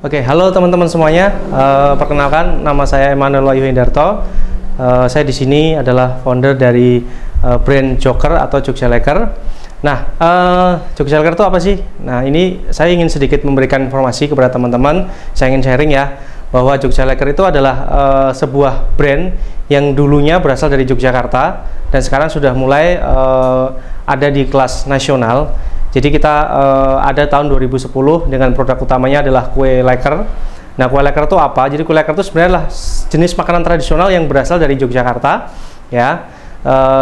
Oke, halo teman-teman semuanya. Perkenalkan, nama saya Emmanuel Wahyu Hendarto. Saya di sini adalah founder dari brand Joker atau Jogja Leker. Nah, Jogja Leker itu apa sih? Nah, ini saya ingin sedikit memberikan informasi kepada teman-teman. Saya ingin sharing ya, bahwa Jogja Leker itu adalah sebuah brand yang dulunya berasal dari Yogyakarta dan sekarang sudah mulai ada di kelas nasional. Jadi kita ada tahun 2010 dengan produk utamanya adalah kue leker. Nah, kue leker itu apa? Jadi kue leker itu sebenarnya adalah jenis makanan tradisional yang berasal dari Yogyakarta, ya,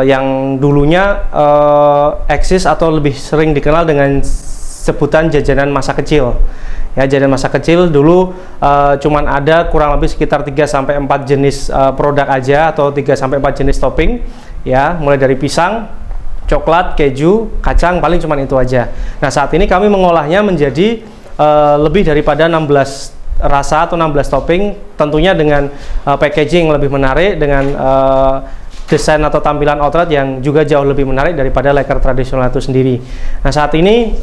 yang dulunya eksis atau lebih sering dikenal dengan sebutan jajanan masa kecil. Ya, jajanan masa kecil dulu cuman ada kurang lebih sekitar 3-4 jenis produk aja atau 3-4 jenis topping, ya, mulai dari pisang, coklat, keju, kacang, paling cuma itu aja. Nah, saat ini kami mengolahnya menjadi lebih daripada 16 rasa atau 16 topping, tentunya dengan packaging lebih menarik, dengan desain atau tampilan outlet yang juga jauh lebih menarik daripada leker tradisional itu sendiri. Nah, saat ini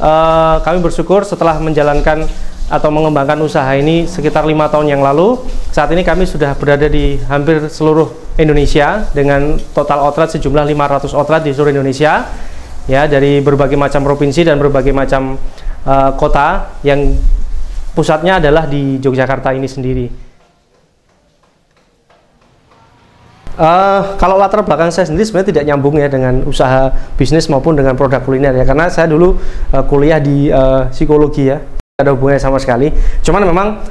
kami bersyukur setelah menjalankan atau mengembangkan usaha ini sekitar 5 tahun yang lalu. Saat ini kami sudah berada di hampir seluruh Indonesia dengan total outlet sejumlah 500 outlet di seluruh Indonesia, ya, dari berbagai macam provinsi dan berbagai macam kota yang pusatnya adalah di Yogyakarta ini sendiri. Kalau latar belakang saya sendiri sebenarnya tidak nyambung ya dengan usaha bisnis maupun dengan produk kuliner ya, karena saya dulu kuliah di psikologi ya, ada hubungannya sama sekali. Cuman memang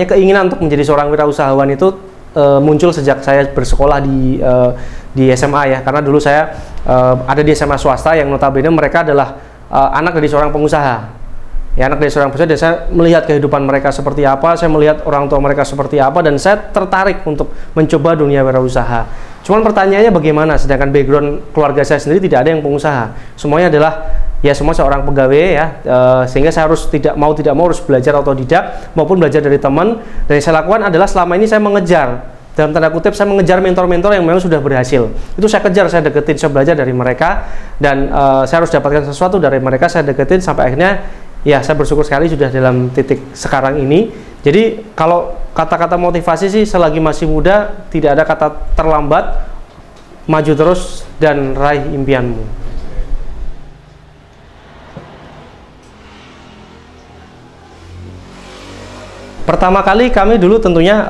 keinginan untuk menjadi seorang wirausahawan itu muncul sejak saya bersekolah di SMA ya, karena dulu saya ada di SMA swasta yang notabene mereka adalah anak dari seorang pengusaha. Ya, anak dari seorang pengusaha, dan saya melihat kehidupan mereka seperti apa, saya melihat orang tua mereka seperti apa, dan saya tertarik untuk mencoba dunia wirausaha. Cuman pertanyaannya bagaimana, sedangkan background keluarga saya sendiri tidak ada yang pengusaha, semuanya adalah ya semua seorang pegawai ya, sehingga saya harus tidak mau harus belajar otodidak maupun belajar dari teman. Dan yang saya lakukan adalah selama ini saya mengejar, dalam tanda kutip, saya mengejar mentor-mentor yang memang sudah berhasil. Itu saya kejar, saya deketin, saya belajar dari mereka, dan saya harus dapatkan sesuatu dari mereka, saya deketin sampai akhirnya ya saya bersyukur sekali sudah dalam titik sekarang ini. Jadi kalau kata-kata motivasi sih, selagi masih muda tidak ada kata terlambat, maju terus dan raih impianmu. Pertama kali kami dulu tentunya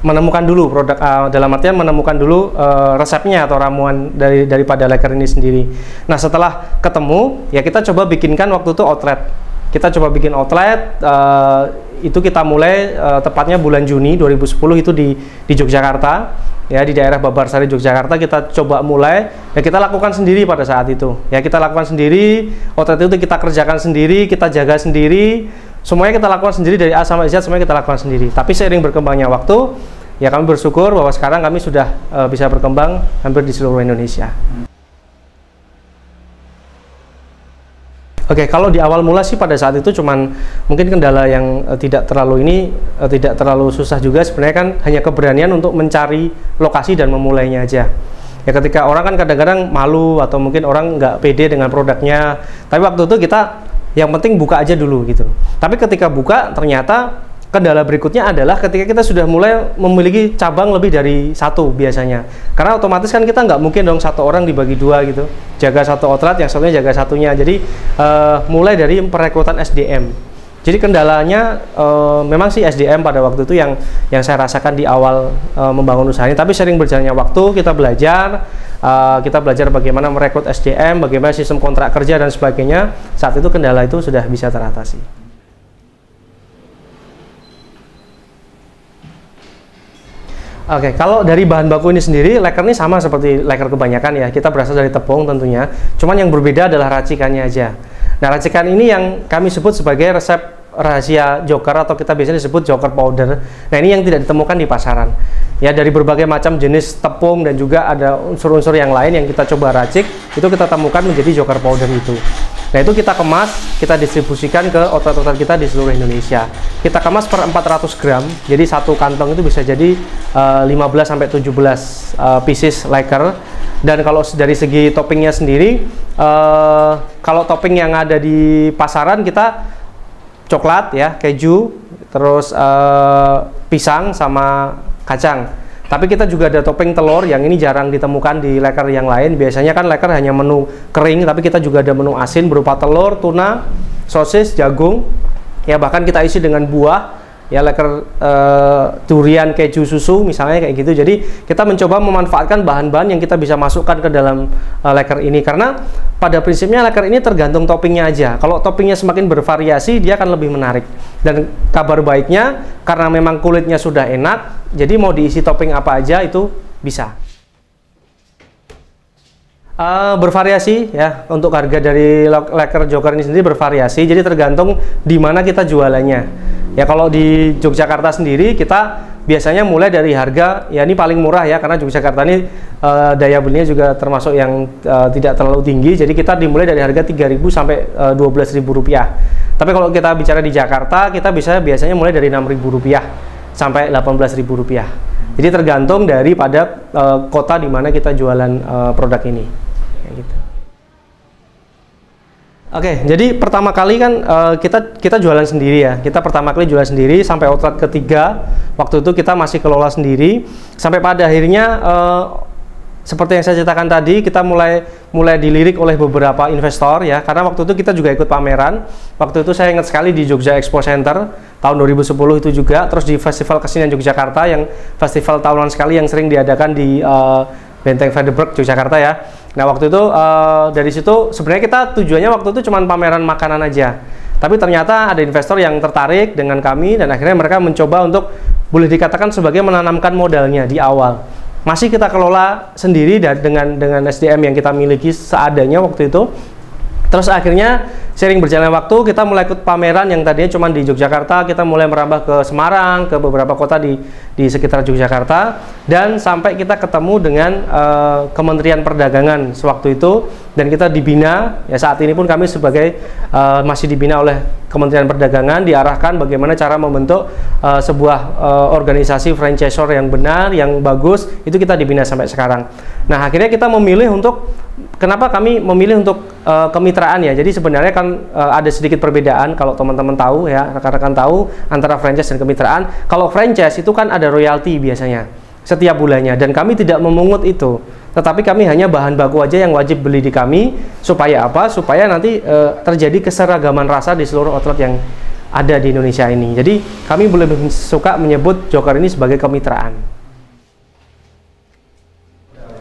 menemukan dulu produk, dalam artian menemukan dulu resepnya atau ramuan daripada leker ini sendiri. Nah, setelah ketemu ya kita coba bikinkan waktu itu outlet. Kita coba bikin outlet, itu kita mulai tepatnya bulan Juni 2010 itu di Yogyakarta, ya, di daerah Babarsari Yogyakarta. Kita coba mulai dan kita lakukan sendiri pada saat itu. Ya, kita lakukan sendiri, outlet itu kita kerjakan sendiri, kita jaga sendiri. Semuanya kita lakukan sendiri dari A sampai Z, semuanya kita lakukan sendiri. Tapi seiring berkembangnya waktu, ya kami bersyukur bahwa sekarang kami sudah bisa berkembang hampir di seluruh Indonesia. Oke, kalau di awal mula sih pada saat itu cuman mungkin kendala yang tidak terlalu susah juga sebenarnya, kan hanya keberanian untuk mencari lokasi dan memulainya aja. Ya, ketika orang kan kadang-kadang malu atau mungkin orang nggak pede dengan produknya. Tapi waktu itu kita yang penting buka aja dulu gitu. Tapi ketika buka ternyata kendala berikutnya adalah ketika kita sudah mulai memiliki cabang lebih dari satu biasanya. Karena otomatis kan kita nggak mungkin dong satu orang dibagi dua gitu. Jaga satu outlet, yang satunya jaga satunya. Jadi mulai dari perekrutan SDM. Jadi kendalanya memang sih SDM pada waktu itu yang saya rasakan di awal membangun usaha ini. Tapi sering berjalannya waktu kita belajar bagaimana merekrut SDM, bagaimana sistem kontrak kerja dan sebagainya. Saat itu kendala itu sudah bisa teratasi. Oke, kalau dari bahan baku ini sendiri, leker ini sama seperti leker kebanyakan ya. Kita berasal dari tepung tentunya. Cuman yang berbeda adalah racikannya aja. Nah, racikan ini yang kami sebut sebagai resep rahasia Joker atau kita biasanya disebut Joker powder. Nah, ini yang tidak ditemukan di pasaran. Ya, dari berbagai macam jenis tepung dan juga ada unsur-unsur yang lain yang kita coba racik, itu kita temukan menjadi Joker powder itu. Nah, itu kita kemas, kita distribusikan ke outlet-outlet kita di seluruh Indonesia. Kita kemas per 400 gram, jadi satu kantong itu bisa jadi 15-17 pieces leker. Dan kalau dari segi toppingnya sendiri, kalau topping yang ada di pasaran kita coklat ya, keju, terus pisang sama kacang. Tapi kita juga ada topping telur yang ini jarang ditemukan di leker yang lain. Biasanya kan leker hanya menu kering, tapi kita juga ada menu asin berupa telur, tuna, sosis, jagung. Ya bahkan kita isi dengan buah. Ya leker durian, keju, susu misalnya kayak gitu. Jadi kita mencoba memanfaatkan bahan-bahan yang kita bisa masukkan ke dalam leker ini, karena pada prinsipnya leker ini tergantung toppingnya aja. Kalau toppingnya semakin bervariasi dia akan lebih menarik. Dan kabar baiknya karena memang kulitnya sudah enak, jadi mau diisi topping apa aja itu bisa. Bervariasi ya, untuk harga dari leker Joker ini sendiri bervariasi, jadi tergantung di mana kita jualannya. Ya kalau di Yogyakarta sendiri kita biasanya mulai dari harga, ya ini paling murah ya, karena Yogyakarta ini daya belinya juga termasuk yang tidak terlalu tinggi, jadi kita dimulai dari harga 3.000 sampai 12.000 rupiah. Tapi kalau kita bicara di Jakarta, kita bisa biasanya mulai dari 6.000 rupiah sampai 18.000 rupiah. Jadi tergantung daripada kota di mana kita jualan produk ini. Kayak gitu. Oke, jadi pertama kali kan kita jualan sendiri ya. Kita pertama kali jualan sendiri sampai outlet ketiga. Waktu itu kita masih kelola sendiri. Sampai pada akhirnya seperti yang saya ceritakan tadi, kita mulai dilirik oleh beberapa investor ya. Karena waktu itu kita juga ikut pameran. Waktu itu saya ingat sekali di Jogja Expo Center tahun 2010 itu juga. Terus di Festival Kesenian Yogyakarta, yang festival tahunan sekali yang sering diadakan di Benteng Vredenburg Yogyakarta ya. Nah waktu itu dari situ sebenarnya kita tujuannya waktu itu cuma pameran makanan aja, tapi ternyata ada investor yang tertarik dengan kami dan akhirnya mereka mencoba untuk boleh dikatakan sebagai menanamkan modalnya di awal. Masih kita kelola sendiri dengan SDM yang kita miliki seadanya waktu itu. Terus akhirnya sering berjalan waktu, kita mulai ikut pameran yang tadinya cuma di Yogyakarta, kita mulai merambah ke Semarang, ke beberapa kota di sekitar Yogyakarta, dan sampai kita ketemu dengan Kementerian Perdagangan sewaktu itu, dan kita dibina, ya saat ini pun kami sebagai masih dibina oleh Kementerian Perdagangan, diarahkan bagaimana cara membentuk sebuah organisasi franchisor yang benar, yang bagus, itu kita dibina sampai sekarang. Nah akhirnya kita memilih untuk, kenapa kami memilih untuk kemitraan ya, jadi sebenarnya kan ada sedikit perbedaan kalau teman-teman tahu ya, rekan-rekan tahu antara franchise dan kemitraan. Kalau franchise itu kan ada royalti biasanya setiap bulannya, dan kami tidak memungut itu, tetapi kami hanya bahan baku aja yang wajib beli di kami. Supaya apa? Supaya nanti terjadi keseragaman rasa di seluruh outlet yang ada di Indonesia ini. Jadi kami lebih suka menyebut Joker ini sebagai kemitraan.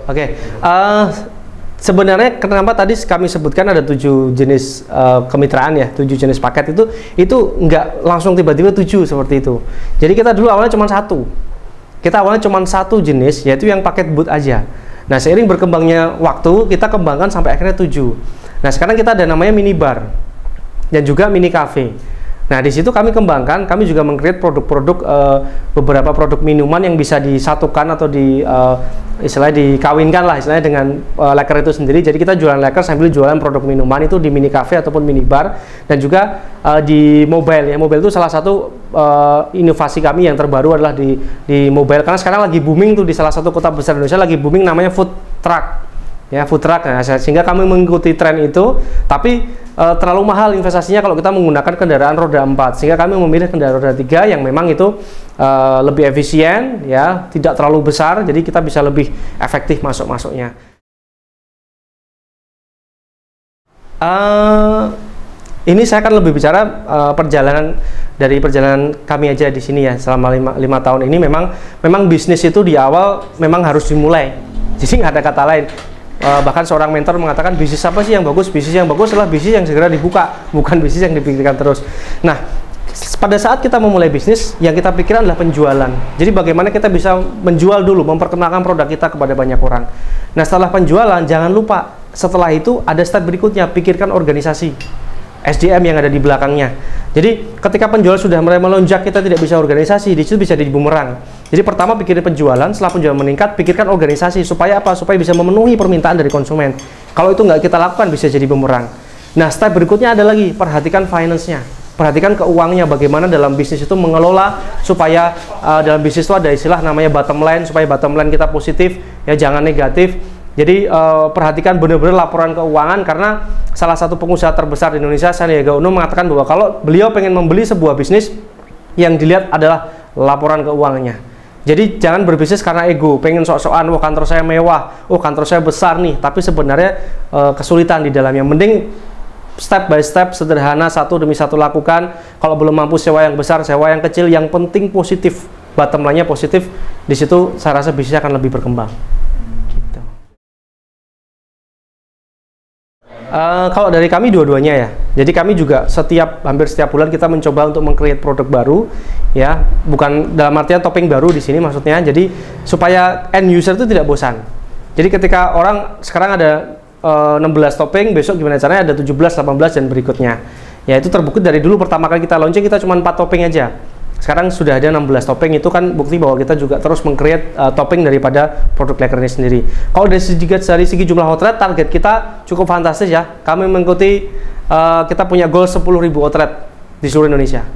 Oke, sebenarnya kenapa tadi kami sebutkan ada 7 jenis kemitraan ya, 7 jenis paket itu nggak langsung tiba-tiba 7 seperti itu. Jadi kita dulu awalnya cuma satu. Kita awalnya cuma satu jenis, yaitu yang paket boot aja. Nah seiring berkembangnya waktu, kita kembangkan sampai akhirnya 7. Nah sekarang kita ada namanya minibar dan juga mini cafe. Nah di situ kami kembangkan, kami juga meng-create produk-produk beberapa produk minuman yang bisa disatukan atau istilahnya dikawinkan lah istilahnya dengan leker itu sendiri. Jadi kita jualan leker sambil jualan produk minuman itu di mini cafe ataupun mini bar, dan juga di mobile ya. Mobile itu salah satu inovasi kami yang terbaru adalah di mobile, karena sekarang lagi booming tuh di salah satu kota besar Indonesia, lagi booming namanya food truck ya, food truck. Nah, sehingga kami mengikuti tren itu, tapi terlalu mahal investasinya kalau kita menggunakan kendaraan roda 4, sehingga kami memilih kendaraan roda 3 yang memang itu lebih efisien ya, tidak terlalu besar, jadi kita bisa lebih efektif masuknya. Ini saya akan lebih bicara perjalanan kami aja di sini ya, selama 5 tahun ini. Memang bisnis itu di awal memang harus dimulai, jadi nggak ada kata lain. Bahkan seorang mentor mengatakan, bisnis apa sih yang bagus? Bisnis yang bagus adalah bisnis yang segera dibuka, bukan bisnis yang dipikirkan terus. Nah, pada saat kita memulai bisnis, yang kita pikirkan adalah penjualan. Jadi bagaimana kita bisa menjual dulu, memperkenalkan produk kita kepada banyak orang. Nah setelah penjualan, jangan lupa setelah itu ada step berikutnya, pikirkan organisasi, SDM yang ada di belakangnya. Jadi ketika penjualan sudah mulai melonjak, kita tidak bisa organisasi, di situ bisa jadi bumerang. Jadi pertama pikirin penjualan, setelah penjualan meningkat, pikirkan organisasi. Supaya apa? Supaya bisa memenuhi permintaan dari konsumen. Kalau itu nggak kita lakukan, bisa jadi bumerang. Nah step berikutnya ada lagi, perhatikan finance-nya, perhatikan keuangannya, bagaimana dalam bisnis itu mengelola supaya dalam bisnis itu ada istilah namanya bottom line, supaya bottom line kita positif ya, jangan negatif. Jadi perhatikan benar-benar laporan keuangan, karena salah satu pengusaha terbesar di Indonesia, Sandiaga Uno, mengatakan bahwa kalau beliau pengen membeli sebuah bisnis, yang dilihat adalah laporan keuangannya. Jadi jangan berbisnis karena ego, pengen sok-sokan, oh kantor saya mewah, oh kantor saya besar nih, tapi sebenarnya kesulitan di dalamnya. Mending step by step, sederhana, satu demi satu lakukan. Kalau belum mampu sewa yang besar, sewa yang kecil, yang penting positif, bottom line-nya positif. Di situ saya rasa bisnisnya akan lebih berkembang. Gitu. Kalau dari kami dua-duanya ya. Jadi kami juga hampir setiap bulan kita mencoba untuk meng-create produk baru, ya. Bukan dalam artian topping baru di sini maksudnya. Jadi supaya end user itu tidak bosan. Jadi ketika orang sekarang ada 16 topping, besok gimana caranya ada 17, 18 dan berikutnya. Ya itu terbukti dari dulu pertama kali kita launching kita cuma 4 topping aja. Sekarang sudah ada 16 topping, itu kan bukti bahwa kita juga terus meng-create topping daripada produk leker ini sendiri. Kalau dari segi jumlah outlet, target kita cukup fantastis ya. Kami mengikuti kita punya goal 10.000 outlet di seluruh Indonesia.